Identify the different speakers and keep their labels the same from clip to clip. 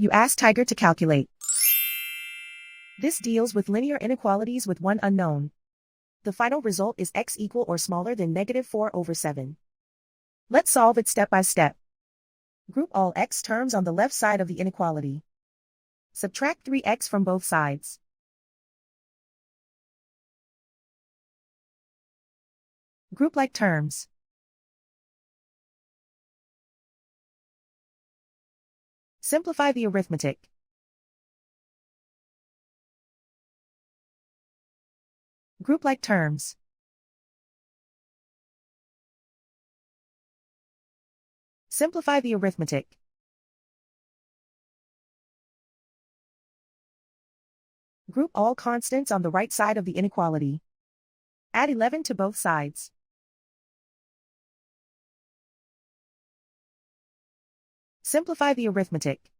Speaker 1: You ask Tiger to calculate. This deals with linear inequalities with one unknown. The final result is x equal or smaller than -4/7. Let's solve it step by step. Group all x terms on the left side of the inequality. Subtract 3x from both sides. Group like terms. Simplify the arithmetic. Group like terms. Simplify the arithmetic. Group all constants on the right side of the inequality. Add 11 to both sides. Simplify the arithmetic.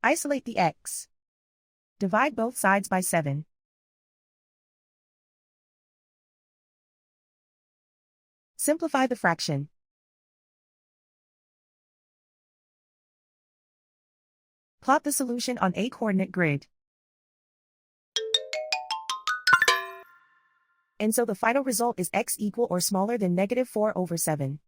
Speaker 1: Isolate the x. Divide both sides by 7. Simplify the fraction. Plot the solution on a coordinate grid. And so the final result is x equal or smaller than -4/7.